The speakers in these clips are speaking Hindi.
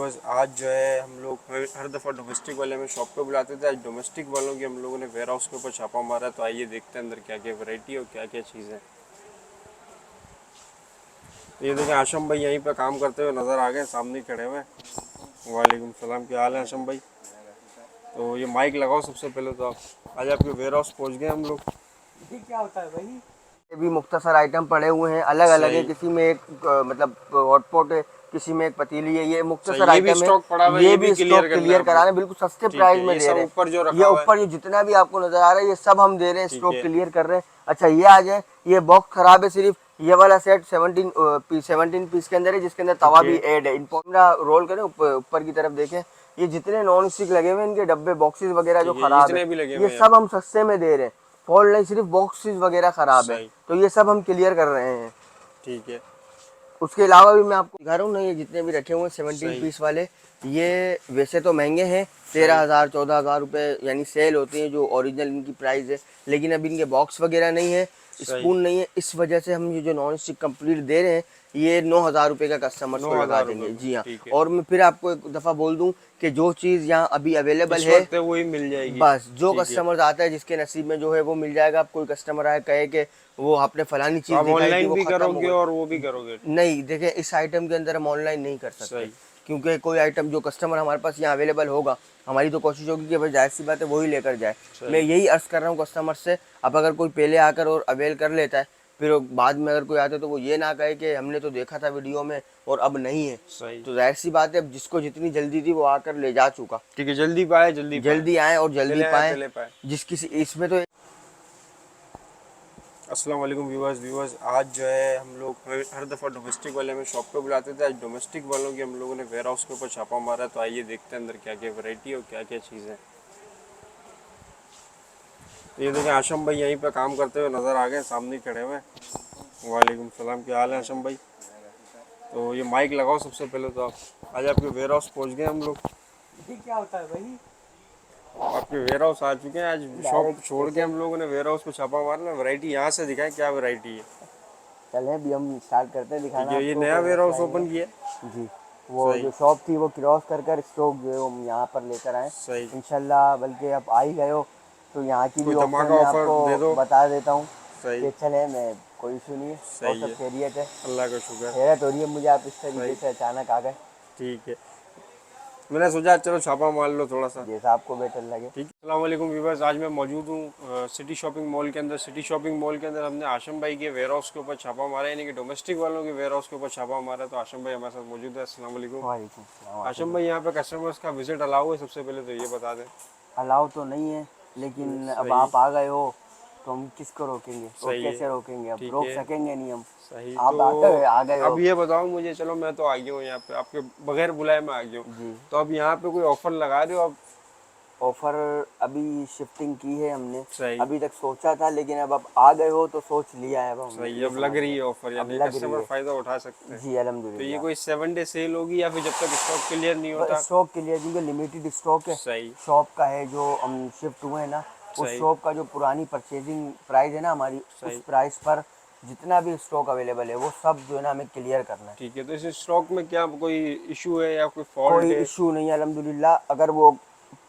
व्यूवर्स, आज जो है हम लोग हर दफ़ा डोमेस्टिक वाले में शॉप पे बुलाते थे। आज डोमेस्टिक वालों की हम लोगों ने वेयर हाउस के ऊपर छापा मारा। तो आइए देखते हैं अंदर क्या क्या वैरायटी है और क्या क्या चीज़ है। तो ये देखें, आशम भाई यहीं पे काम करते हुए नज़र आ गए, सामने ही खड़े हुए हैं। वालेकुम सलाम, क्या हाल है आशम भाई? तो ये माइक लगाओ सबसे पहले तो आप। आज आपके वेयर हाउस पहुँच गए हम लोग। ये क्या होता है भाई? ये भी मुख्तसर आइटम पड़े हुए हैं, अलग अलग है। सही किसी में एक मतलब हॉटपॉट है, किसी में एक पतीली है। ये मुख्तसर सही, ये भी आइटम है। स्टॉक पड़ा हुआ है, ये ये भी भी क्लियर स्टॉक करना है क्लियर हम लोग। करा रहे हैं, बिल्कुल सस्ते ठीक प्राइस है, में ये दे सब रहे हैं। ऊपर जो ये रखा हुआ है। ऊपर ये जितना भी आपको नजर आ रहा है, ये सब हम दे रहे हैं, ठीक स्टॉक है, क्लियर कर रहे हैं। अच्छा, ये आ जाए, ये बॉक्स खराब है। सिर्फ ये वाला सेट 17 पीस के अंदर है, जिसके अंदर ठीक तवा है। भी ऐड है। इनको रोल करें, ऊपर की तरफ देखें। ये जितने नॉन स्टिक लगे हुए हैं, इनके डब्बे बॉक्सेस वगैरह जो ठीक है, खराब है, जितने भी लगे ये हुए हैं यहाँ सब पे। हम सस्ते में दे रहे हैं। फॉल्ट नहीं, सिर्फ बॉक्सेस वगैरह खराब है, सही। तो ये सब हम क्लियर कर रहे हैं। ठीक है। उसके अलावा भी मैं आपको दिखा रहा हूँ ना, ये जितने भी रखे हुए हैं 17 सही पीस वाले, ये वैसे तो महंगे हैं, सही 13,000 14,000 रुपये यानी सेल होती है, जो ओरिजिनल इनकी प्राइस है। लेकिन अब इनके बॉक्स वगैरह नहीं है, सही। स्पून नहीं है, इस वजह से हम ये जो नॉन स्टिक कंप्लीट दे रहे हैं, ये 9,000 रुपये का कस्टमर्स को लगा 9,000 रुपये देंगे। में, जी हाँ। ठीक है। और मैं फिर आपको एक दफ़ा बोल दूँ कि जो चीज़ यहाँ अभी अवेलेबल जिस है, वक्त है वही मिल जाएगी। बस जो ठीक है। कस्टमर आता है जिसके नसीब में जो है वो मिल जाएगा। अब कोई कस्टमर आए कहे कि वो आपने फलानी तो चीज़ आप दिखाई थी, ऑनलाइन वो भी ख़त्म हो करोगे और वो भी गई। करोगे? नहीं, देखें, इस आइटम के अंदर हम ऑनलाइन नहीं कर सकते, सही क्योंकि कोई आइटम जो कस्टमर हमारे पास यहाँ अवेलेबल होगा, हमारी तो कोशिश होगी कि भाई जाहिर सी बात है वही लेकर जाए। मैं सही। यही अर्ज़ कर रहा हूँ कस्टमर से। अब अगर कोई पहले आकर और अवेल कर लेता है, फिर वो बाद में अगर कोई आता है तो वो ये ना कहे कि हमने तो देखा था वीडियो में और अब नहीं है। सही। तो जाहिर सी बात है, अब जिसको जितनी जल्दी थी वो आकर ले जा चुका। ठीक है, जल्दी पाए जल्दी पाए। जल्दी आए और जल्दी पहले आए पाएँ। पहले पाए। जिस किसी इसमें तो अस्सलाम वालेकुम व्यूवर्स, आज जो है हम लोग हर दफ़ा डोमेस्टिक वाले में शॉप पे बुलाते थे। आज डोमेस्टिक वालों की हम लोगों ने वेयर हाउस के ऊपर छापा मारा। तो आइए देखते हैं अंदर क्या क्या वैरायटी है और क्या क्या चीज़ है। तो ये देखें, आशम भाई यहीं पे काम करते हुए नज़र आ गए, सामने ही खड़े हुए हैं। वालेकुम सलाम, क्या हाल है आशम भाई? तो ये माइक लगाओ सबसे पहले तो आप। आज आपके वेयर हाउस पहुँच गए हम लोग। ये क्या होता है भाई? आपके वेयर हाउस आ चुके हैं। आज शॉप डायरेक्ट छोड़ के कैसे हम लोगों ने वेयर हाउस पे छापा मारना। वैरायटी यहाँ से दिखाएं, क्या वैरायटी है? चलें, अभी हम स्टार्ट करते हैं ठीक दिखाना है, ये आपको, नया फिर वेयर हाउस बताएंगे। ओपन किया? जी, वो सही जो शॉप थी वो क्रॉस कर स्टॉक जो है वो हम यहाँ पर लेकर आए सही। इंशाल्लाह। बल्कि आप आ ही गए हो तो यहाँ की भी कोई ऑप्शन धमाका मैं ऑफर आपको दे दो। बता देता हूँ सही कि चले, मैं कोई इशू नहीं है, और सही सब है, खैरियत है। अल्लाह का शुक्र। हैरत हो रही है मुझे, आप इस तरीके सही। से अचानक आ गए। ठीक है, मैंने सोचा चलो छापा मार लो थोड़ा सा। जैसा आपको बेटर लगे। ठीक है। अस्सलाम वालेकुम व्यूवर्स, आज मैं मौजूद हूँ सिटी शॉपिंग मॉल के अंदर। सिटी शॉपिंग मॉल के अंदर हमने आशम भाई के वेयर हाउस के ऊपर छापा मारा, यानी कि डोमेस्टिक वालों के वेयर हाउस के ऊपर छापा मारा। तो आशम भाई हमारे साथ मौजूद है। अस्सलाम वालेकुम। वालेकुम सलाम। आशम भाई, यहाँ पे कस्टमर्स का विजिट अलाउ है? सबसे पहले तो ये बता दें। अलाउ तो नहीं है, लेकिन अब सही आप आ गए हो तो हम किसको रोकेंगे और सही है। कैसे रोकेंगे? अब ठीक रोक है, सकेंगे नहीं हम। सही। तो आप आ गए हो। अब ये बताओ मुझे, चलो मैं तो आ गया हूँ यहाँ पे, आपके बगैर बुलाए मैं आ गया हूँ। जी, तो अब यहाँ पे कोई ऑफर लगा रहे हो अब? ऑफर अभी शिफ्टिंग की है हमने, सही अभी तक सोचा था, लेकिन अब आप आ गए हो तो सोच लिया है अब हमने, सही, ये अब लग समझ रही लें। है ऑफर, अब यानी लग रही कस्टमर है। फायदा उठा सकते हैं। जी, तो ये अल्हम्दुलिल्लाह। कोई 7 डे सेल होगी या फिर जब तक स्टॉक क्लियर नहीं बस होता? स्टॉक के लिए, क्योंकि लिमिटेड स्टॉक है सही शॉप का, है जो हम शिफ्ट हुए हैं ना, उस सही शॉप का जो पुरानी परचेजिंग प्राइस है ना हमारी, उस सही। प्राइस पर जितना भी स्टॉक अवेलेबल है वो सब जो है ना हमें क्लियर करना है। ठीक है, तो इस स्टॉक में क्या कोई इशू है या कोई फॉल्ट कोई है? इशू नहीं है अल्हम्दुलिल्लाह। अगर वो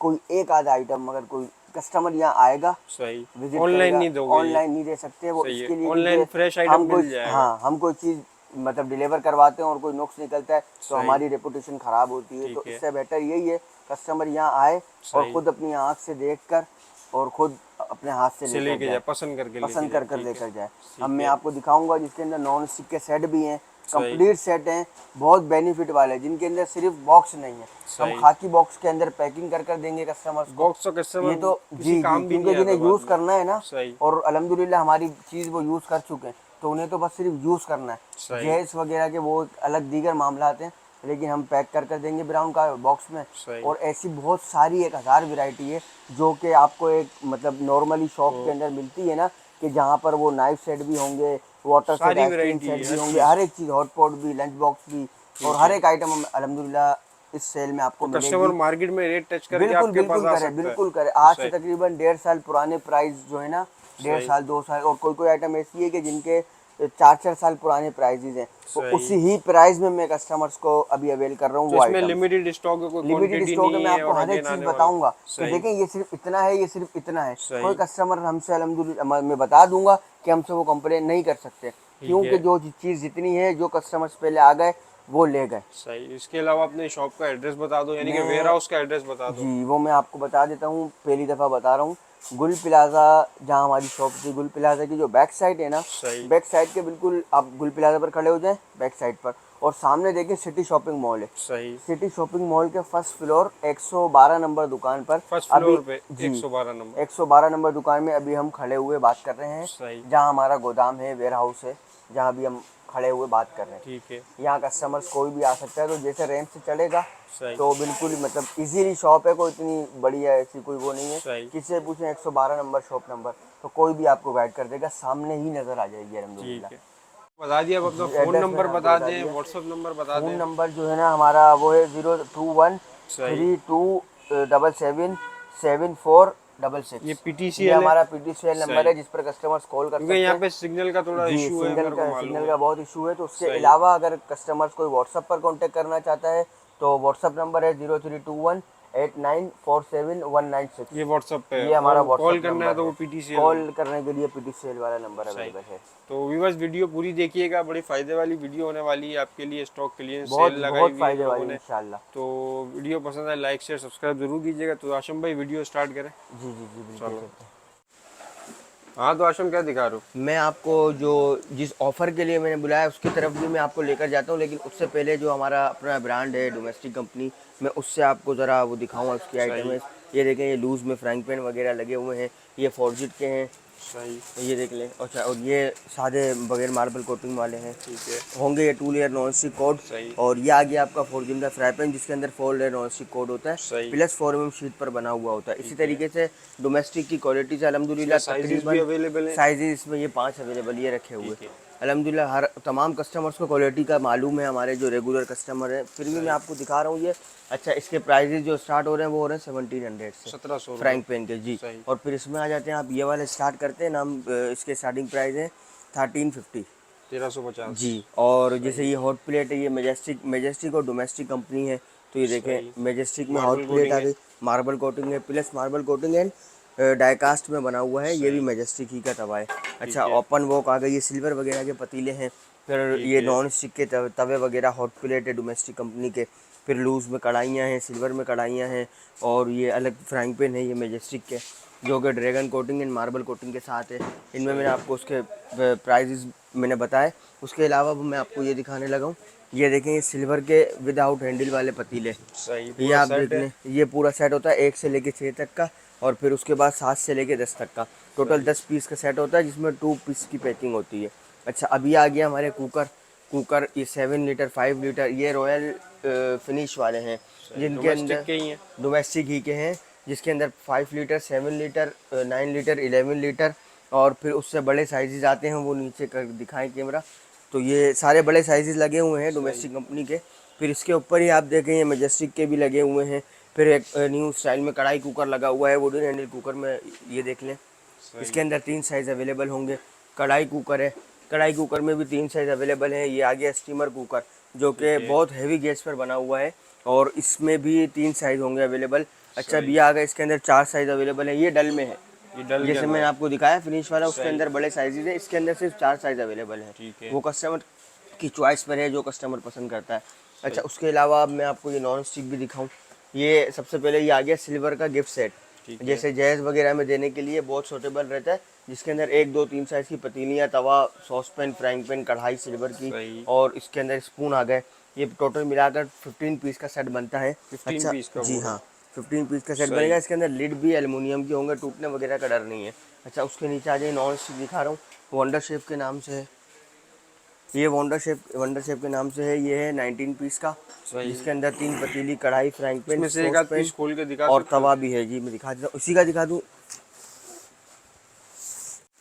कोई एक आधा आइटम, अगर कोई कस्टमर यहाँ आएगा, सही। विजिट ऑनलाइन करेगा, नहीं दोगे ये? ऑनलाइन नहीं दे सकते वो सही है, इसके लिए, ऑनलाइन क्योंकि फ्रेश आइटम हम कोई, मिल जाएगा। हाँ, हम कोई चीज़ मतलब डिलीवर करवाते हैं और कोई नुक्स निकलता है तो सही। हमारी रेपुटेशन ख़राब होती है। तो ठीक है। इससे बेटर यही है कस्टमर यहाँ आए और सही, ख़ुद अपनी आँख से देख कर और ख़ुद अपने हाथ से से लेकर लेके जाए, जाए, पसंद करके लेके पसंद जाए। कर कर ठीक है। लेकर जाए। अब ठीक मैं है। आपको दिखाऊंगा जिसके अंदर नॉन स्टिक के सेट भी हैं, सही कंप्लीट सेट हैं, बहुत बेनिफिट वाले, जिनके अंदर सिर्फ बॉक्स नहीं है। हम सही। खाकी बॉक्स के अंदर पैकिंग कर कर देंगे कस्टमर्स को। बॉक्स तो ये कस्टमर तो किसी जी जी, काम भी नहीं क्योंकि आता जिन्हें बाद यूज़ में। करना है ना, सही और अल्हम्दुलिल्लाह हमारी चीज़ वो यूज़ कर चुके हैं, तो उन्हें तो बस सिर्फ यूज़ करना है। सही गैस वगैरह के वो एक अलग दीगर मामला हैं, लेकिन हम पैक कर कर देंगे ब्राउन का बॉक्स में। सही। और ऐसी बहुत सारी 1,000 वैरायटी है जो कि आपको एक मतलब नॉर्मली शॉप के तो अंदर मिलती है ना, कि जहाँ पर वो नाइफ सेट भी होंगे, वाटर सेट, सारी आइसक्रीम वैरायटी सेट है, भी हर होंगे, चीज़। हर एक चीज़, हॉट पॉट भी, लंच बॉक्स भी, और ठीक हर है, एक आइटम हम अल्हम्दुलिल्लाह इस सेल में तो आपको कस्टमर मिलेगी। मार्केट में रेट टच करके बिल्कुल आपके पास बिल्कुल आ करे, सकता है। बिल्कुल करे। आज से सही तकरीबन 1.5 साल पुराने प्राइस जो है ना, डेढ़ सही। साल 2 साल, और कोई कोई आइटम ऐसी है कि जिनके 4-4 साल पुराने प्राइजेज हैं, तो सही। उसी ही प्राइस में मैं कस्टमर्स को अभी अवेल कर रहा हूँ तो वो इसमें आइटम। लिमिटेड स्टॉक है, कोई लिमिटेड क्वांटिटी स्टॉक है, नहीं मैं है आपको और हर एक अगेन चीज आने वाला। बताऊंगा कि सही देखें ये सिर्फ इतना है, ये सिर्फ इतना है। सही। कोई कस्टमर हमसे अल्हम्दुलिल्लाह मैं बता दूंगा कि हमसे वो कंप्लेन नहीं कर सकते, ठीक क्योंकि है। जो चीज़ जितनी है, जो कस्टमर्स पहले आ गए वो ले गए। सही। इसके अलावा अपने शॉप का एड्रेस बता दो, यानी कि वेयर मैं हाउस का एड्रेस बता दो। जी वो मैं आपको बता देता हूँ, पहली दफ़ा बता रहा हूँ। गुल प्लाजा, जहाँ हमारी शॉप थी, गुल प्लाजा की जो बैक साइड है ना, सही बैक साइड के बिल्कुल आप गुल प्लाजा पर खड़े हो जाएं, बैक साइड पर, और सामने देखें सिटी शॉपिंग मॉल है। सही। सिटी शॉपिंग मॉल के फर्स्ट फ्लोर 112 नंबर दुकान पर फर्स्ट अभी, फ्लोर पे जी 112 नंबर। 112 नंबर दुकान में अभी हम खड़े हुए बात कर रहे हैं, सही। जहाँ हमारा गोदाम है, वेयर हाउस है, जहाँ अभी हम खड़े हुए बात कर रहे हैं। ठीक है। यहाँ कस्टमर्स कोई भी आ सकता है, तो जैसे रेंट से चलेगा, सही तो बिल्कुल ही मतलब इजीली शॉप है, कोई इतनी बड़ी है ऐसी कोई वो नहीं है। सही। किसी से पूछें 112 नंबर शॉप नंबर, तो कोई भी आपको गाइड कर देगा, सामने ही नज़र आ जाएगी ठीक अल्हम्दुलिल्लाह। है। बता दिया। अब अपना जी फ़ोन एड्रेस नंबर मैंने आपको बता बता दें, दिया। व्हाट्सअप नंबर बता फ़ोन दें। नंबर जो है ना हमारा वो है 021 सही। 32777466। ये ये PTCL है। हमारा PTCL नंबर सही। है जिस पर कस्टमर्स कॉल कर क्योंकि सकते यहाँ हैं। पे सिग्नल का थोड़ा जी इशू है, मेरे को मालूम सिग्नल है। का बहुत इशू है, तो उसके सही। अलावा अगर कस्टमर्स कोई व्हाट्सअप पर कांटेक्ट करना चाहता है, तो व्हाट्सअप नंबर है 0321894719 ये व्हाट्सअप पे है, ये हमारा और कॉल व्हाट्सअप करना है नंबर तो है। वो PTCL कॉल नंबर। करने के लिए PTCL वाला नंबर सही। अवेलेबल है। तो व्यूअर्स वीडियो पूरी देखिएगा, बड़ी फ़ायदे वाली वीडियो होने वाली है आपके लिए। स्टॉक क्लियरेंस बहुत सेल लगाई बहुत हुई है इन फ़ायदे लोगों वाली ने। इंशाल्लाह। तो वीडियो पसंद आए लाइक शेयर सब्सक्राइब जरूर कीजिएगा। तो आशम भाई वीडियो स्टार्ट करें। जी जी जी बिल्कुल चलो। करते हैं। हाँ, तो आशम क्या दिखा रहे हो? मैं आपको जो जिस ऑफ़र के लिए मैंने बुलाया उसकी तरफ भी मैं आपको लेकर जाता हूँ, लेकिन उससे पहले जो हमारा अपना ब्रांड है डोमेस्टिक कंपनी, मैं उससे आपको ज़रा वो दिखाऊंगा उसकी आइटम सही है। ये देखें, ये लूज़ में फ्राइंग पैन वगैरह लगे हुए हैं, ये फॉरजिट के हैं, सही। ये देख लें। अच्छा, और ये सादे बगैर मार्बल कोटिंग वाले हैं, ठीक है। होंगे ये 2 लेयर नॉन स्टिक कोड। सही और ये आ गया आपका फॉर्जिन का फ्राई पैन, जिसके अंदर 4 लेयर नॉन स्टिक कोड होता है, सही। प्लस 4mm शीट पर बना हुआ होता है। इसी ठीक है। तरीके से डोमेस्टिक की क्वालिटी से इसमें अल्हम्दुलिल्लाह साइजेस भी तकरीबन अवेलेबल हैं। साइजेस इसमें ये 5 अवेलेबल ये रखे हुए। ठीक है। अल्हम्दुलिल्लाह हर तमाम कस्टमर्स को क्वालिटी का मालूम है, हमारे जो रेगुलर कस्टमर है, फिर भी मैं सही। आपको दिखा रहा हूँ ये। अच्छा, इसके प्राइजेज जो स्टार्ट हो रहे हैं वो हो रहे हैं 1700 से 1700 फ्राइंग रुपये। पैन के। जी, सही। और फिर इसमें आ जाते हैं आप, ये वाले स्टार्ट करते हैं ना हम, इसके स्टार्टिंग प्राइस है 1350। 1350। जी, और जैसे सही। ये हॉट प्लेट है, ये मेजेस्टिक और डोमेस्टिक कंपनी है। तो ये सही। देखें, मेजेस्टिक में हॉट मार्बल प्लेट कोटिंग आ है। गई, मार्बल कोटिंग है, plus marble coating and diecast में बना हुआ है, ये भी सही। मेजेस्टिक ही का तवा है। अच्छा, ठीक है। ओपन वॉक आ गई, ये सिल्वर वगैरह के पतीले हैं। फिर ठीक ये है। नॉन स्टिक के तवे वगैरह, हॉट प्लेट है डोमेस्टिक कंपनी के। फिर लूज़ में कढ़ाइयाँ हैं, सिल्वर में कढ़ाइयाँ हैं, और ये अलग फ्राइंग पैन है ये मेजेस्टिक के, जो कि dragon coating and marble coating के साथ है। इनमें मैंने आपको उसके प्राइजेस मैंने बताए। उसके अलावा मैं आपको ये दिखाने लगा हूँ, ये देखें, ये सिल्वर के विदाउट हैंडल वाले पतीले, सही। ये पूरा आप सेट देख है। लें। ये पूरा सेट होता है 1 से लेके 6 तक का, और फिर उसके बाद 7 से लेके 10 तक का, टोटल सही। 10 पीस का सेट होता है, जिसमें 2 पीस की पैकिंग होती है। अच्छा, अभी आ गया हमारे कुकर। कुकर ये 7 लीटर 5 लीटर, ये रॉयल फिनिश वाले हैं, सही। जिनके डोमेस्टिक अंदर के ही हैं। डोमेस्टिक ही के हैं, जिसके अंदर 5 लीटर 7 लीटर 9 लीटर 11 लीटर, और फिर उससे बड़े साइजेस आते हैं, वो नीचे कर दिखाएं कैमरा। तो ये सारे बड़े साइजेस लगे हुए हैं सही। डोमेस्टिक कंपनी के। फिर इसके ऊपर ही आप देखें, ये मैजेस्टिक के भी लगे हुए हैं। फिर एक न्यू स्टाइल में कढ़ाई कुकर लगा हुआ है, वुडन हैंडल कुकर में, ये देख लें। सही। इसके अंदर 3 साइज़ अवेलेबल होंगे। कढ़ाई कुकर है, कढ़ाई कुकर में भी 3 साइज़ अवेलेबल है। ये आ गया स्टीमर कुकर, जो कि ठीक है। बहुत हैवी गैस पर बना हुआ है, और इसमें भी 3 साइज़ होंगे अवेलेबल। अच्छा, सही। भी आ गया, इसके अंदर 4 साइज़ अवेलेबल है। ये डल में है, ये डल के जैसे अंदर मैंने है। आपको दिखाया फिनिश वाला, उसके सही। अंदर बड़े साइजेज है, इसके अंदर सिर्फ 4 साइज़ अवेलेबल है। ठीक है। वो कस्टमर की चॉइस पर है, जो कस्टमर पसंद करता है। अच्छा, सही। उसके अलावा अब मैं आपको ये नॉन स्टिक भी दिखाऊं। ये सबसे पहले ये आ गया सिल्वर का गिफ्ट सेट, ठीक है। जैसे जहेज वगैरह में देने के लिए बहुत सूटेबल रहता है, जिसके अंदर 1 2 3 साइज़ की पतीलियाँ, तवा, सॉस पैन, फ्राइंग पैन, कढ़ाई सिल्वर की, सही। और इसके अंदर स्पून आ गए। ये टोटल मिलाकर 15 पीस का सेट बनता है। 15 अच्छा, पीस का जी पूरा। हाँ, 15 पीस का सेट सही। बनेगा। इसके अंदर लिड भी एल्युमिनियम के होंगे, टूटने वगैरह का डर नहीं है। अच्छा, उसके नीचे आ जाइए, नॉन स्टिक दिखा रहा हूँ, वंडर शेफ के नाम से है। ये वंडर शेफ के नाम से है। ये है 19 पीस का, सही। जिसके अंदर 3 पतीली, कढ़ाई, फ्राइंग पैन, इसमें से एक सॉस आध पैन पीस खोल के दिखा और सकते हो? तवा भी है। जी, मैं दिखा देता हूँ, उसी का दिखा दूँ।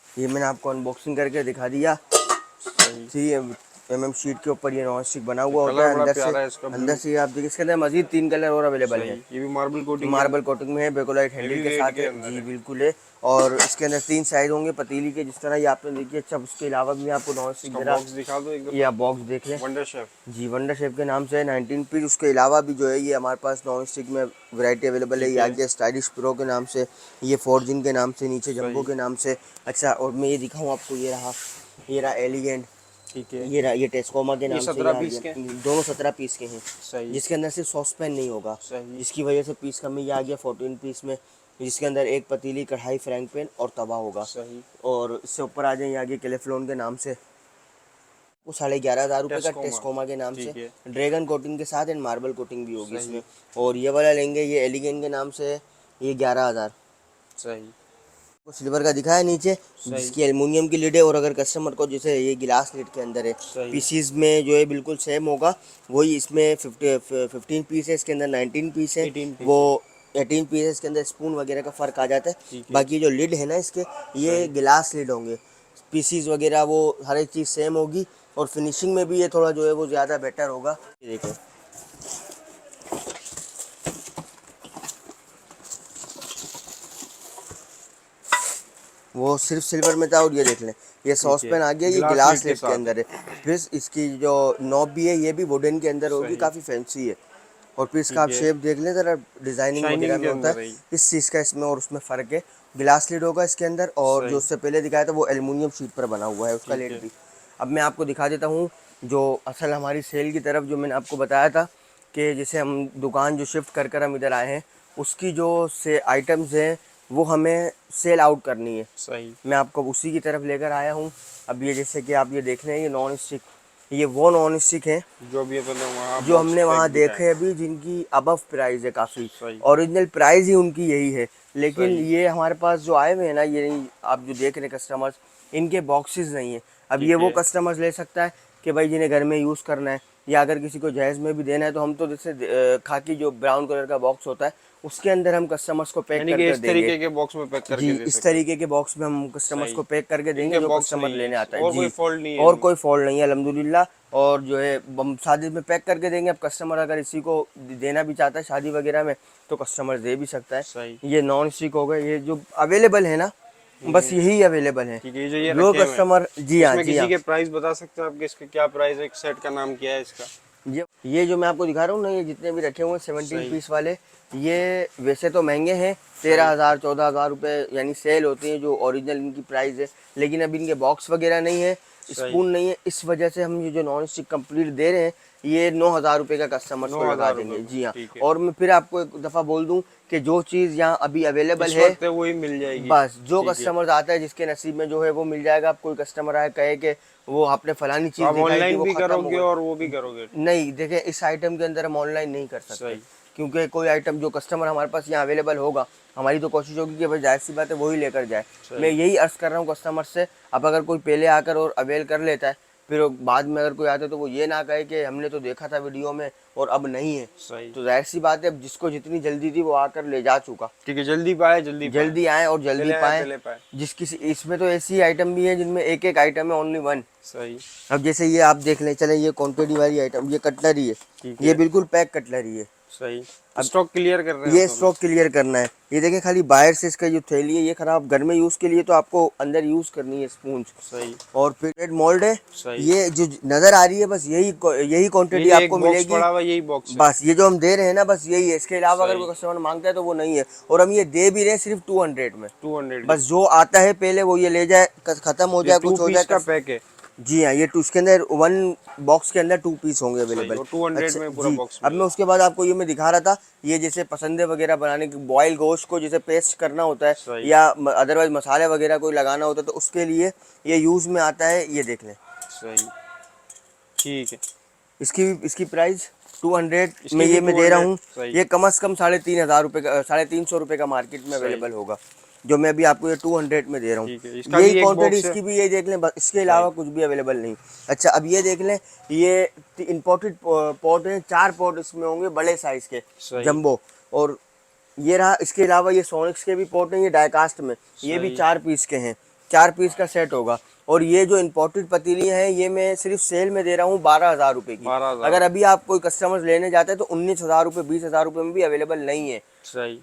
ये मैंने आपको अनबॉक्सिंग करके दिखा दिया। सही। जी, mm शीट के ऊपर ये नॉन स्टिक बना हुआ होता कलर है। बड़ा प्यारा है इसका, अंदर से आप देखिए इसके अंदर मजीद 3 कलर और अवेलेबल है। सही। ये भी मार्बल कोटिंग मार्बल कोटिंग में है, बेकोलाइट हैंडल हेवी के वेट साथ के है अंदर जी है। बिल्कुल है। और इसके अंदर 3 साइज होंगे पतीली के, जिस तरह ये आपने देखिए। अच्छा, उसके अलावा भी मैं आपको नॉन स्टिक इसका जरा बॉक्स दिखा दो एक ये दफा। आप बॉक्स देख लें वंडर शेफ। जी। वंडर शेफ के नाम से है 19 पीस। उसके अलावा भी जो है ये हमारे पास नॉन स्टिक में वैरायटी अवेलेबल है। ठीक ये है, आगे स्टाइलिश प्रो के नाम से, ये फॉर्जिन के नाम से, नीचे जंबो सही। के नाम से। अच्छा, और मैं ये दिखाऊँ आपको, ये रहा एलिगेंट, ठीक है, ये रहा ये टेस्कोमा के ये नाम से। 17 पीस के। दोनों 17 पीस के हैं, सही, जिसके अंदर सिर्फ सॉस पैन नहीं होगा, सही, जिसकी वजह से पीस कम ही आ गया 14 पीस में, जिसके अंदर एक पतीली, कढ़ाई, फ्राइंग पैन और तवा होगा। सही। और इससे ऊपर आ जाए आगे कैलिफ्लॉन के नाम से, वो 11,500 रुपये का टेस्कोमा, टेस्कोमा के नाम से, ठीक है, ड्रैगन कोटिंग के साथ एंड मार्बल कोटिंग भी होगी सही, इसमें। और ये वाला लेंगे, ये एलिगेंट के नाम से है, ये 11,000। सही, वो सिल्वर का दिखा है नीचे, सही, जिसकी एल्युमिनियम की लिड है। और अगर कस्टमर को जैसे ये गिलास लिड के अंदर है, सही, पीसीज में जो है बिल्कुल सेम होगा वही। इसमें 15 पीस है, इसके अंदर 19 पीस है, 18 पीस वो है, 18 पीस है। इसके अंदर स्पून वगैरह का फ़र्क आ जाता है। ठीक है, बाकी जो लिड है ना इसके, ये सही, गिलास लिड होंगे। पीसीज वगैरह वो हर एक चीज़ सेम होगी। और फिनिशिंग में भी ये थोड़ा जो है वो ज़्यादा बेटर होगा। ये देखो, वो सिर्फ सिल्वर में था। और ये देख लें, ये सॉस ठीक है। पैन आ गया, ये ग्लास गिलास लिड के लिड के साथ अंदर है। फिर इसकी जो नॉब भी है, ये भी वुडन के अंदर होगी, सही, काफ़ी फैंसी है। और फिर इसका ठीक आप है, शेप देख लें ज़रा, डिज़ाइनिंग वगैरह शाइनिंग के में होता अंदर है। है ये, इस चीज़ का इसमें और उसमें फ़र्क है। गिलास लिड होगा इसके अंदर, और जो सही, उससे पहले दिखाया था वो एल्युमिनियम शीट पर बना हुआ है उसका ठीक लिड है, भी। अब मैं आपको दिखा देता हूँ जो असल हमारी सेल की तरफ, जो मैंने आपको बताया था कि जैसे हम दुकान जो शिफ्ट कर हम इधर आए हैं, उसकी जो से आइटम्स हैं वो हमें सेल आउट करनी है। सही, मैं आपको उसी की तरफ लेकर आया हूँ। अब ये जैसे कि आप ये देख रहे हैं, ये नॉन स्टिक, ये वो नॉन स्टिक है जो भी अपन ने वहाँ जो बॉक्स हमने वहाँ पैक दिखाया, देखे अभी, जिनकी अबव प्राइस है काफ़ी। सही, ओरिजिनल प्राइस ही उनकी यही है। लेकिन सही, ये हमारे पास जो आए हुए हैं ना, ये नहीं, आप जो देख रहे हैं कस्टमर्स, इनके बॉक्सेस नहीं है। अब ये ठीक वो है, कस्टमर्स ले सकता है कि भाई जिन्हें घर में यूज़ करना है, या अगर किसी को जहेज़ में भी देना है, तो हम तो जैसे खाकी जो ब्राउन कलर का बॉक्स होता है, उसके अंदर हम कस्टमर्स को पैक यानी कर कि कर इस देंगे तरीके के बॉक्स में पैक जी। करके दे इस सकते हैं, तरीके के बॉक्स में हम कस्टमर्स सही। को पैक करके देंगे, इनके जो बॉक्स कस्टमर नहीं है लेने आता है और कोई जी। फॉल्ट नहीं है और इनमें, कोई फॉल्ट नहीं है अल्हम्दुलिल्लाह। और जो है हम शादी में पैक करके देंगे। अब कस्टमर अगर इसी को देना भी चाहता है शादी वगैरह में, तो कस्टमर दे भी सकता है। सही, ये नॉन स्टिक हो गए, ये जो अवेलेबल है ना, बस यही अवेलेबल है। ठीक है। ये जो रखे हुए हैं, कस्टमर जी हाँ, इसमें जी किसी हाँ। के प्राइस बता सकते हैं आप कि इसका क्या प्राइस है, एक सेट का नाम क्या है इसका? ये जो मैं आपको दिखा रहा हूँ ना, ये जितने भी रखे हुए हैं 17 सही, पीस वाले, ये वैसे तो महंगे हैं, सही, 13,000 14,000 रुपये यानी सेल होती है जो ओरिजिनल इनकी प्राइस है। लेकिन अब इनके बॉक्स वगैरह नहीं है, सही, स्पून नहीं है, इस वजह से हम ये जो नॉन स्टिक कंप्लीट दे रहे हैं, ये 9,000 रुपये का कस्टमर्स को लगा 9,000 देंगे रुपये में, जी हाँ। ठीक है। और मैं फिर आपको एक दफ़ा बोल दूँ कि जो चीज़ यहाँ अभी अवेलेबल इस है, वक्त है वही मिल जाएगी, बस जो ठीक है। कस्टमर आता है जिसके नसीब में जो है वो मिल जाएगा। अब कोई कस्टमर आए कहे कि वो आपने फलानी तो चीज़ आप दिखाई थी ऑनलाइन वो भी ख़त्म हो करोगे गई, और वो भी करोगे? नहीं देखें, इस आइटम के अंदर हम ऑनलाइन नहीं कर सकते, सही, क्योंकि कोई आइटम जो कस्टमर हमारे पास यहाँ अवेलेबल होगा, हमारी तो कोशिश होगी कि भाई जाहिर सी बात है वही लेकर जाए। मैं सही, यही अर्ज़ कर रहा हूँ कस्टमर से। अब अगर कोई पहले आकर और अवेल कर लेता है, फिर वो बाद में अगर कोई आता है तो वो ये ना कहे कि हमने तो देखा था वीडियो में और अब नहीं है। सही, तो जाहिर सी बात है, अब जिसको जितनी जल्दी थी वो आकर ले जा चुका। ठीक है। जल्दी पाए, जल्दी पाए, जल्दी आए और जल्दी पहले आए पाएँ। पहले पाए, जिस किसी इसमें तो ऐसी आइटम भी है जिनमें एक एक आइटम है, ओनली वन। सही, अब जैसे ये आप देख लें, चले ये क्वांटिटी वाली आइटम, ये कटलरी है, ठीक ये है, बिल्कुल पैक कटलरी है। सही। अब स्टॉक क्लियर कर रहे हैं ये आप तो स्टॉक क्लियर करना है। ये देखें, खाली बाहर से इसका जो थैली है ये खराब, घर में यूज़ के लिए तो आपको अंदर यूज़ करनी है स्पूंज। सही, और फिर रेड मोल्ड है, सही। ये जो नज़र आ रही है बस यही यही ये क्वांटिटी जो आपको एक बॉक्स मिलेगी। पड़ा हुआ यही बॉक्स है, बस ये जो हम दे रहे हैं ना, बस यही है। इसके अलावा अगर सही, कोई कस्टमर मांगता है तो वो नहीं है। और हम ये दे भी रहे हैं सिर्फ 200 में। 200 बस जो आता है पहले वो ये ले जाए, ख़त्म हो ये जाए, 2 कुछ हो पीस का जाए। पैक है, जी हाँ, ये इसके अंदर 1 बॉक्स के अंदर 2 पीस होंगे सही। अवेलेबल। और 200 अच्छा में पूरा जी। बॉक्स अब मिल मैं रहा उसके बाद आपको ये मैं दिखा रहा था, ये जैसे पसंदे वगैरह बनाने की, बॉयल गोश्त को जैसे पेस्ट करना होता है, है, सही, या अदरवाइज मसाले वगैरह कोई लगाना होता है, तो उसके लिए ये यूज़ में आता है। ये देख लें, सही, ठीक है। इसकी प्राइस 200 इसकी में भी ये मैं दे रहा 200, हूँ। सही, ये कम से कम 3,500 रुपये का, 350 रुपये का मार्केट में सही, अवेलेबल होगा, जो मैं अभी आपको ये 200 में दे रहा हूँ। ठीक है। इसका यही भी एक क्वांटिटी बॉक्स है, इसकी भी, यही देख लें, बस इसके सही, अलावा कुछ भी अवेलेबल नहीं। अच्छा, अब ये देख लें, ये इम्पोर्टेड पॉट हैं, 4 पॉट इसमें होंगे बड़े साइज़ के, सही, जंबो। और ये रहा, इसके अलावा ये सोनिक्स के भी पॉट हैं, ये डाइकास्ट में, ये भी सही, 4 पीस के हैं, 4 पीस का सेट होगा। और ये जो इम्पोर्टेड पतीलियाँ हैं ये मैं सिर्फ सेल में दे रहा हूँ 12,000 रुपये की। 12,000। अगर अभी आप कोई कस्टमर्स लेने जाते हैं तो 19,000 रुपये 20,000 रुपये में भी अवेलेबल नहीं है। सही।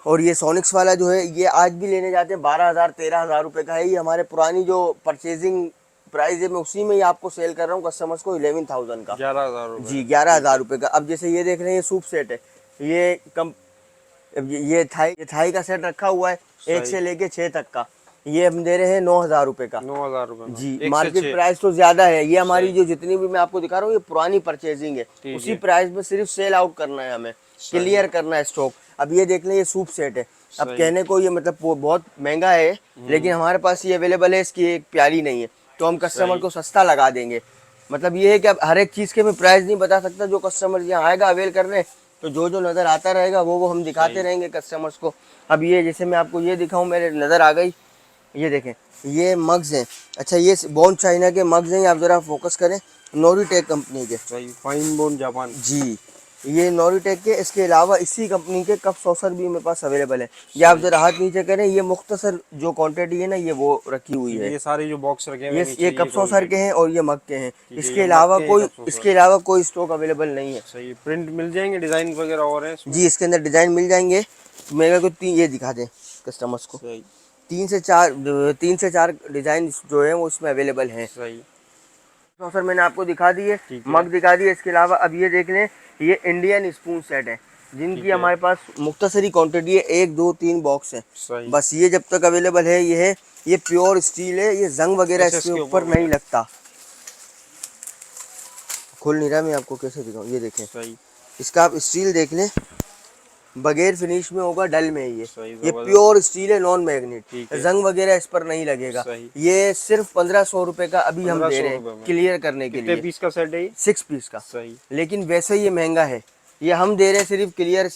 और ये सोनिक्स वाला जो है ये आज भी लेने जाते हैं 12,000 13,000 रुपये का है। ये हमारे पुरानी जो परचेजिंग प्राइस है मैं उसी में ही आपको सेल कर रहा हूँ कस्टमर्स को 11,000 का। 11,000 रुपये। जी 11,000 रुपये का। अब जैसे ये देख रहे हैं ये सूप सेट है, ये ये थाई का सेट रखा हुआ है 1 से लेके 6 तक का, ये हम दे रहे हैं 9,000 रुपये का। 9,000 रुपये में। जी 1 से मार्केट 6। प्राइस तो ज्यादा है। ये हमारी जो जितनी भी मैं आपको दिखा रहा हूँ ये पुरानी परचेजिंग है, उसी प्राइस में सिर्फ सेल आउट करना है, हमें क्लियर करना है स्टॉक। अब ये देख लें ये सूप सेट है, अब कहने को ये मतलब बहुत महंगा है लेकिन हमारे पास ये अवेलेबल है, इसकी एक प्यारी नहीं है तो हम कस्टमर को सस्ता लगा देंगे। मतलब ये है कि अब हर एक चीज़ के मैं प्राइस नहीं बता सकता, जो कस्टमर यहाँ आएगा अवेल करने तो जो नज़र आता रहेगा वो हम दिखाते रहेंगे कस्टमर्स को। अब ये जैसे मैं आपको ये दिखाऊं, मेरे नज़र आ गई, ये देखें ये मग्स हैं। अच्छा ये बोन चाइना के मग्स हैं, आप ज़रा फोकस करें, नोरिटेक कंपनी के। सही। Fine bone Japan. जी ये नोरिटेक के, इसके अलावा इसी कंपनी के कप सॉसर भी मेरे पास अवेलेबल है। ये आप जरा हाथ नीचे करें, ये मुख्तसर जो क्वांटिटी है ना ये वो रखी हुई है। ये सारे जो बॉक्स रखे हैं ये कप सॉसर के हैं और ये मग के हैं। इसके अलावा कोई स्टॉक अवेलेबल नहीं है। सही। प्रिंट मिल जाएंगे, डिजाइन वगैरह और हैं जी इसके अंदर डिजाइन मिल जाएंगे। मेरे को ये दिखा दें कस्टमर्स को। सही। 3 से 4 डिजाइन जो है वो इसमें अवेलेबल हैं। सही। सर मैंने आपको दिखा दिए, मग दिखा दिए। इसके अलावा अब ये देख लें, ये इंडियन स्पून सेट है जिनकी हमारे पास मुख्तसरी क्वांटिटी है, 1 2 3 बॉक्स है बस। ये जब तक अवेलेबल है ये है, ये प्योर स्टील है, ये जंग वगैरह इसके ऊपर नहीं लगता। खुल नहीं रहा, मैं आपको कैसे दिखाऊं, ये देखें सही। इसका आप स्टील देख लें, बगैर फिनिश में होगा, डल में ये प्योर स्टील है, नॉन मैग्नेट, जंग वगैरह इस पर नहीं लगेगा। ये सिर्फ 1,500 रुपए का अभी हम दे रहे हैं क्लियर करने के लिए। 6 पीस का सेट है, 6 पीस का। सही। लेकिन वैसे ये महंगा है, ये हम दे रहे हैं सिर्फ क्लियर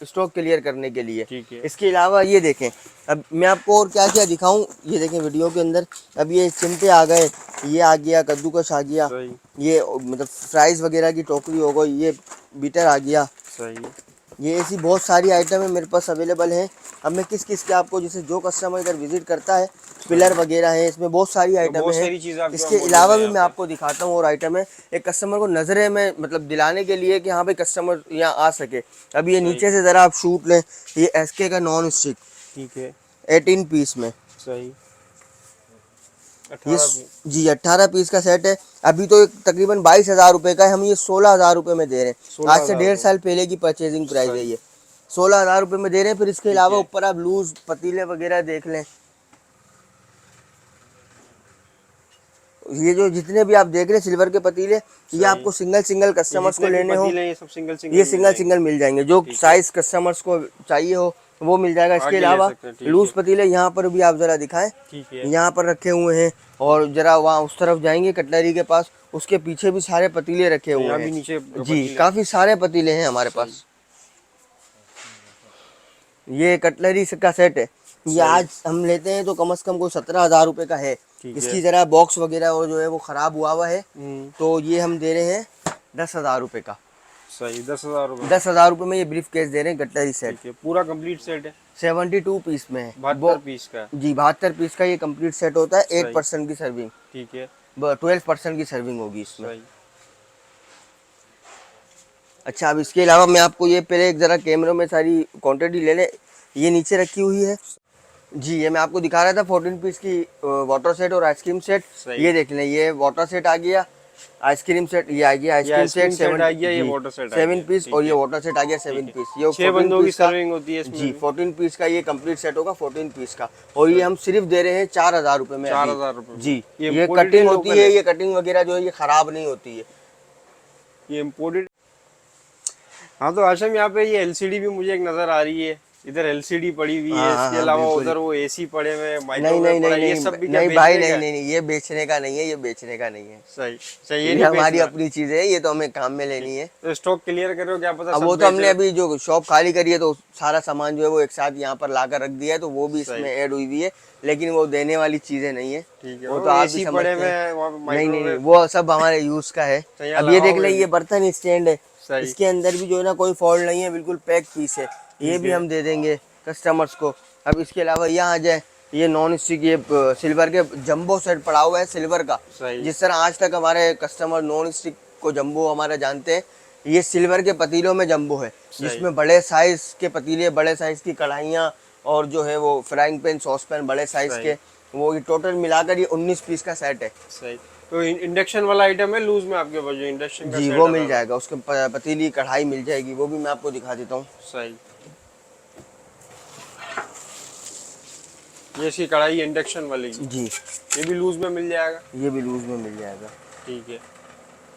स्टॉक क्लियर करने के लिए। इसके अलावा ये देखें, अब मैं आपको और क्या क्या दिखाऊं, ये देखें वीडियो के अंदर। अब ये चिमटे आ गए, ये आ गया कद्दूकश आ गया, ये मतलब फ्राइज वगैरह की टोकरी हो गई, ये बीटर आ गया। सही। ये ऐसी बहुत सारी आइटम है मेरे पास अवेलेबल हैं। अब मैं किस किस के आपको, जैसे जो कस्टमर इधर विजिट करता है, पिलर वगैरह है, इसमें बहुत सारी आइटम है। इसके अलावा भी मैं आपको दिखाता हूँ और आइटम है, एक कस्टमर को नज़रें में मतलब दिलाने के लिए कि हाँ भाई कस्टमर यहाँ आ सके। अब ये नीचे से ज़रा आप शूट लें, ये SK का नॉन स्टिक, ठीक है, 18 पीस में। सही। ये जी 18 पीस का सेट है। अभी तो तकरीबन 22,000 रुपये का है, हम ये 16,000 रुपये में दे रहे हैं। आज से 1.5 साल पहले की परचेजिंग प्राइस है, ये 16,000 रुपये में दे रहे हैं। फिर इसके अलावा ऊपर आप लूज पतीले वगैरह देख लें, ये जो जितने भी आप देख रहे हैं सिल्वर के पतीले, ये आपको सिंगल कस्टमर्स को लेने हो, ये सिंगल मिल जाएंगे। जो साइज कस्टमर्स को चाहिए हो वो मिल जाएगा। इसके अलावा लूज पतीले यहाँ पर भी आप जरा दिखाएं, यहाँ पर रखे हुए हैं। और जरा वहाँ उस तरफ जाएंगे कटलरी के पास, उसके पीछे भी सारे पतीले रखे हुए हैं। जी काफी सारे पतीले हैं हमारे पास। ये कटलरी का सेट है, ये आज हम लेते हैं तो कम से कम कोई 17,000 रुपये का है। इसकी जरा बॉक्स वगैरह और जो है वो खराब हुआ है, तो ये हम दे रहे हैं 10,000 रुपये का। सही। 10,000 रुपये। 10,000 रुपये में ये ब्रीफ केस दे रहे हैं कटलरी सेट, पूरा कंप्लीट सेट है। 72 पीस में है, 72 पीस का। जी 72 पीस का ये कंप्लीट सेट होता है। 8% की सर्विंग, ठीक है, 12% की सर्विंग होगी इसमें। अच्छा अब इसके अलावा मैं आपको ये पहले एक जरा कैमरों में सारी क्वांटिटी ले लें, ये नीचे रखी हुई है जी। ये मैं आपको दिखा रहा था 14 पीस की वाटर सेट और आइसक्रीम सेट। ये देख लें, ये वाटर सेट आ गया, आइसक्रीम सेट ये आ गया, आइसक्रीम सेट 7 पीस और ये वाटर सेट आ गया 7 पीस। ये 6 बंदों की सर्विंग होती है इसमें जी। 14 पीस का ये कंप्लीट सेट होगा 14 पीस का, और ये हम सिर्फ दे रहे हैं 4,000 रुपये में। 4,000 रुपये जी। ये कटिंग होती है, ये कटिंग वगैरह जो है ये खराब नहीं होती है, ये इम्पोर्टेड। हाँ तो आशम यहाँ पे ये LCD भी मुझे एक नजर आ रही है, इधर LCD पड़ी हुई है। इसके अलावा उधर वो AC पड़े हुए, माइक्रोवेव पड़ा है, ये सब भी नहीं भाई नहीं, ये बेचने का नहीं है, ये बेचने का नहीं है। सही सही। ये हमारी अपनी चीज है, ये तो हमें काम में लेनी है। तो स्टॉक क्लियर करो, क्या पता। अब वो तो हमने अभी जो शॉप खाली करी है तो सारा सामान जो है वो एक साथ यहाँ पर लाकर रख दिया है, तो वो भी इसमें ऐड हुई हुई है, लेकिन वो देने वाली चीजें नहीं है। वो तो आप ही समझते हैं। नहीं, वो सब हमारे यूज का है। अब ये देख लें, ये बर्तन स्टैंड है, इसके अंदर भी जो है ना कोई फॉल्ट नहीं है, बिल्कुल पैक पीस है, ये भी हम दे देंगे कस्टमर्स को। अब इसके अलावा यहाँ आ जाए, ये नॉन स्टिक, ये सिल्वर के जंबो सेट पड़ा हुआ है सिल्वर का। सही। जिस तरह आज तक हमारे कस्टमर नॉन स्टिक को जंबो हमारा जानते हैं, ये सिल्वर के पतीलों में जंबो है, जिसमें बड़े साइज के पतीले, बड़े साइज की कढ़ाइयाँ और जो है वो फ्राइंग पैन, सॉस पैन बड़े साइज सही। के, वो ये टोटल मिलाकर ये 19 पीस का सेट है। सही। तो इंडक्शन वाला आइटम है लूज में आपके पास, जो इंडक्शन का जी सेट वो आता मिल है। जाएगा, उसके पतीली कढ़ाई मिल जाएगी, वो भी मैं आपको दिखा देता हूँ। सही। ये इसकी कढ़ाई इंडक्शन वाली की। जी ये भी लूज में मिल जाएगा। ये भी लूज में मिल जाएगा। ठीक है।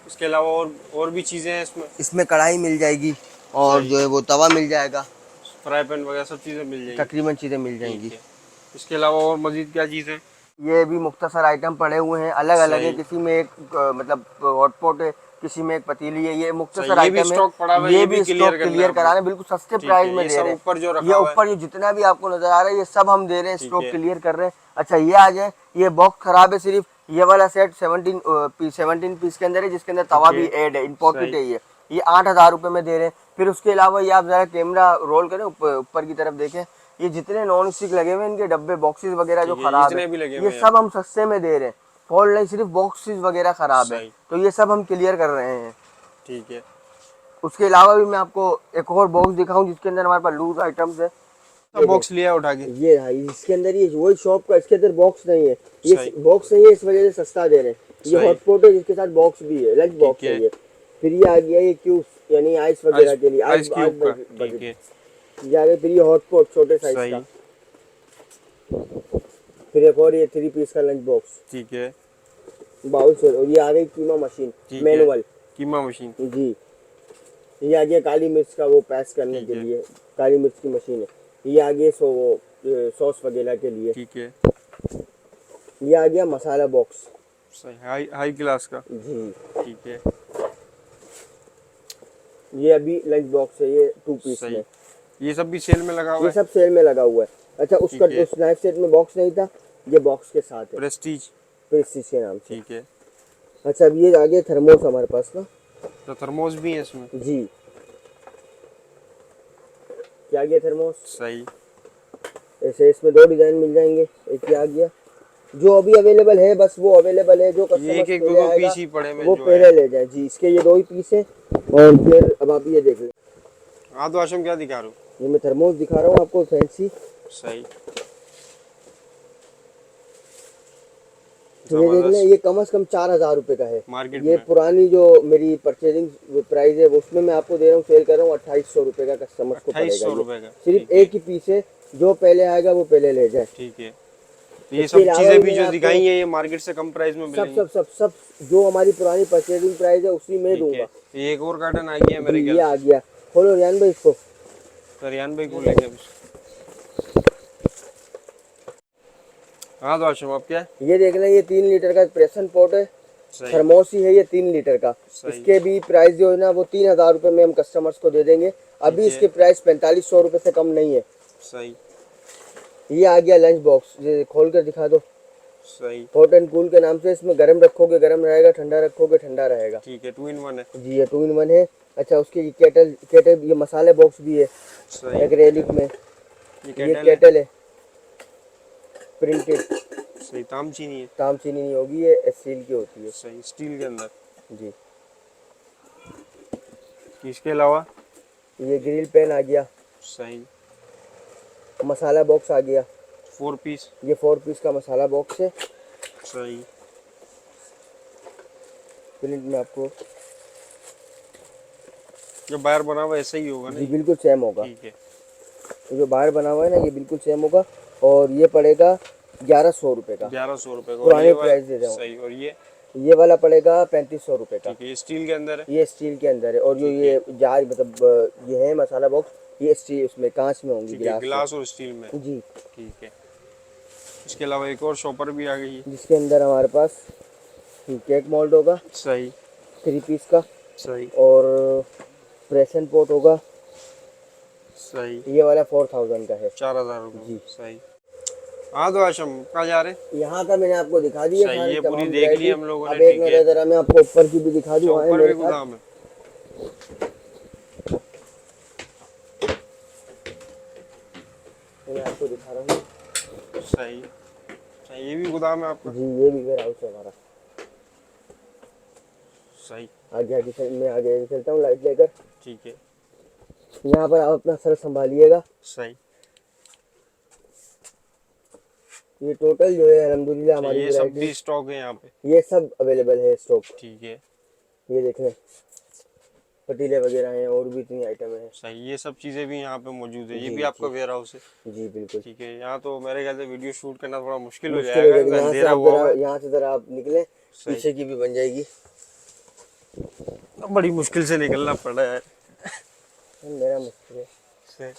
इसके अलावा और भी चीज़ें हैं इसमें? इसमें कढ़ाई मिल जाएगी और सही। जो है वो तवा मिल जाएगा, फ्राई पैन वगैरह सब चीज़ें मिल जाएगी। तकरीबन चीज़ें मिल जाएंगी। ठीक है। इसके अलावा और मजीद क्या चीज़ है? ये भी मुख्तसर आइटम पड़े हुए हैं, अलग अलग है, सही। किसी में एक मतलब हॉटपॉट है, किसी में एक पतीली है, ये मुख्तसर सही। ये भी आइटम स्टॉक पड़ा हुआ है। है, ये ये भी भी स्टॉक क्लियर करना क्लियर है करा रहे हैं, आपको। बिल्कुल सस्ते ठीक प्राइस है। में ये दे सब रहे ऊपर जो हैं। रखा ये हुआ है। ऊपर ये जितना भी आपको नजर आ रहा है, ये सब हम दे रहे हैं, ठीक स्टॉक है। क्लियर कर रहे हैं। अच्छा ये आ जाए, ये बॉक्स खराब है, सिर्फ ये वाला सेट 17 पीस के अंदर है, जिसके अंदर तवा भी ऐड है, इम्पोर्टेड है ये 8,000 रुपये में दे रहे हैं। फिर उसके अलावा ये आप जरा कैमरा रोल करें, ऊपर की तरफ देखें, ये जितने नॉन स्टिक लगे हुए हैं, इनके डब्बे बॉक्सेस वगैरह जो ठीक है, खराब जितने है, भी लगे ये हुए हैं सब हम सस्ते में दे रहे हैं। फॉल्ट नहीं, सिर्फ बॉक्सेस वगैरह खराब है, सही। तो ये सब हम क्लियर कर रहे हैं। ठीक है। उसके अलावा भी मैं आपको एक और बॉक्स दिखाऊं, जिसके अंदर हमारे पास लूज आइटम्स है। सब बॉक्स लिया उठा के। ये है, इसके अंदर ये वही शॉप का, इसके अंदर बॉक्स नहीं है, ये सही। बॉक्स नहीं है, इस वजह से सस्ता दे रहे हैं। ये सही। हॉटपॉट है, जिसके साथ बॉक्स भी है, लंच बॉक्स ठीक है है। ये। फिर ये आ गया ये क्यूब्स, यानी आइस वगैरह के लिए, आइस क्यूब का। ठीक बकेट। है। ये आ गया, फिर ये हॉटपॉट छोटे साइज सही। का। फिर एक और ये 3 पीस का लंच बॉक्स, ठीक है। बाउल से। और ये आ गई कीमा मशीन, ठीक है। मैनुअल। कीमा मशीन। जी ये आ गया काली मिर्च का वो पैस करने ठीक के है। लिए, काली मिर्च की मशीन है। ये आ गया सॉस वगैरह के लिए। ठीक है। ये आ गया मसाला बॉक्स। सही। हाई हाई क्लास का। जी ठीक है। ये अभी लंच बॉक्स है, ये 2 पीस सही। में। ये सब भी सेल में लगा हुआ ये है? सब सेल में लगा हुआ है। अच्छा उसका ठीक है। उस नाइफ सेट में बॉक्स नहीं था, ये बॉक्स के साथ है, प्रेस्टीज। प्रेस्टीज के नाम से। ठीक है। अच्छा अब ये आ गया थर्मोस हमारे पास ना। तो थर्मोस भी है इसमें? जी क्या गया थर्मोस। सही। ऐसे इसमें 2 डिजाइन मिल जाएंगे। एक ये आ गया, जो अभी अवेलेबल है, बस वो अवेलेबल है, जो ये कस्टमर एक पहले दो आएगा पीस ही पड़े में वो जो पहले है। ले जाए। जी इसके ये 2 ही पीस हैं। और फिर अब आप ये देख लें, हाँ तो आशम क्या दिखा रहे हो? ये मैं थर्मोस दिखा रहा हूँ आपको, फैंसी। सही। ये देख लें, ये कम से कम 4,000 रुपये का है मार्केट ये में। पुरानी जो मेरी परचेजिंग प्राइस है, उसमें मैं आपको दे रहा हूँ, सेल कर रहा हूँ 2,800 रुपये का कस्टमर्स को 2800 पड़ेगा। रुपये का। सिर्फ ठीक है। एक ही पीस है, जो पहले आएगा वो पहले ले जाए। ठीक है। तो ये इसके सब अलावा चीजें भी भी मैंने जो आपको दिखाई है, ये मार्केट से कम प्राइस में सब मिलेंगी? सब सब सब जो हमारी पुरानी परचेजिंग प्राइस है उसी में ठीक दूंगा। है। ये एक और कार्टन आ गया मेरे जी, ये ख्याल आ गया। खोलो रियान भाई इसको। से। रियान भाई को लेंगे अब। हाँ तो आशम आप क्या है? ये देख लें, ये 3 लीटर का प्रेशन पॉट है, सही। थर्मोस ही है ये 3 लीटर का। सही। इसके भी प्राइस जो है ना वो 3,000 रुपये में हम कस्टमर्स को दे देंगे। अभी ठीक है। इसके प्राइस 4500 रुपये से कम नहीं है। सही। ये आ गया लंच बॉक्स, ये खोल कर दिखा दो। सही। हॉट एंड कूल के नाम से, इसमें गर्म रखोगे गर्म रहेगा, ठंडा रखोगे ठंडा रहेगा। ठीक है। 2 in 1 है। जी ये 2 in 1 है। अच्छा उसके ये केटल ये मसाले बॉक्स भी है सही। एक्रेलिक में। ये ये केटल है। केटल है प्रिंटेड, सही। तामचीनी है। तामचीनी नहीं होगी, ये स्टील की होती है। सही। स्टील के अंदर। जी इसके अलावा? ये ग्रिल पैन आ गया, सही। मसाला बॉक्स आ गया। 4 पीस। ये 4 पीस का मसाला बॉक्स है। सही। प्रिंट में आपको जो बाहर बना हुआ ऐसा ही होगा ना? जी बिल्कुल सेम होगा। ठीक है। ये जो बाहर बना हुआ है ना, ये बिल्कुल सेम होगा। और ये पड़ेगा 1100 रुपये का, 1100 रुपये का। पुराने और ये वाला- प्राइस दे रहा हूँ। सही। और ये वाला पड़ेगा 3500 रुपये का। ठीक है। ये स्टील के अंदर है? ये स्टील के अंदर है। और जो ठीक ये जार मतलब ये है मसाला बॉक्स, ये स्टील उसमें कांच में होंगी, ठीक है। गिलास गिलास और स्टील में। में। जी ठीक है। इसके अलावा एक और शॉपर भी आ गई है। जिसके अंदर हमारे पास केक मोल्ड होगा सही। 3 पीस का, सही। और प्रेशन पॉट होगा। सही। ये वाला 4000 का है। 4000 रुपये। जी। सही। हाँ तो आशम कहाँ जा रहे हैं? यहाँ का मैंने आपको दिखा दिया सही, सारी ये पूरी तमाम देख ली वैरायटी। हम लोगों ने, अब एक ठीक है। नजर जरा मैं आपको ऊपर की भी दिखा दूँ। ऊपर भी गोदाम है। मैं आपको दिखा रहा हूँ। सही सही, ये भी गोदाम है आपका? जी ये भी वेयर हाउस है हमारा। सही। मैं आगे चलता हूँ लाइट लेकर। ठीक है। यहाँ पर आप अपना सर संभालिएगा। सही। ये टोटल जो है अल्हम्दुलिल्लाह अच्छा, हमारी ये सब वैरायटी, भी स्टॉक है यहाँ पे? ये सब अवेलेबल है स्टॉक। ठीक है। ये देख लें, पतीले वगैरह हैं और भी इतनी आइटम है। सही, ये सब चीज़ें भी यहाँ पे मौजूद है, ये जी भी आपका जी वेयर हाउस है? जी बिल्कुल। ठीक है। यहाँ तो मेरे ख्याल से वीडियो शूट करना थोड़ा मुश्किल हो मुश्किल हो जाएगा जाएगी, क्योंकि यहाँ से अंधेरा आप हुआ जरा, हुआ है। यहाँ से जरा आप निकलें, सही। पीछे की भी बन जाएगी। बड़ी मुश्किल से निकलना पड़ा है। मेरा मुश्किल है। सही।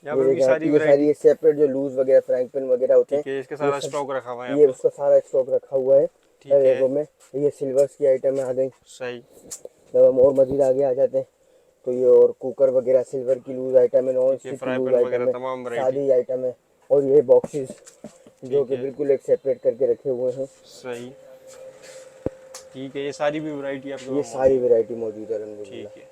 यहाँ ये पे भी देखिए सारी ये सारी वैरायटी? ये सेपरेट जो लूज वगैरह फ्राइंग पैन वगैरह होते हैं, ठीक है, इसके ये सारा सब, स्टॉक रखा हुआ है यहाँ ये पे? उसका सारा स्टॉक रखा हुआ है ठीक है। रैकों में। ये सिल्वर्स की आइटम आ गई। सही। जब हम और मजीद आगे आ जाते हैं तो ये और कुकर वगैरह सिल्वर की लूज आइटम है, नॉन ठीक है, स्टिक की फ्राई लूज पैन आइटम वगैरह है, तमाम वैरायटी? सादी आइटम है। और ये बॉक्सेस जो ठीक कि है। बिल्कुल एक सेपरेट करके रखे हुए हैं। सही। ठीक है, ये सारी भी वैरायटी आपके ये पास सारी मौजूद है? वैरायटी मौजूद है अल्हम्दुलिल्लाह। ठीक है।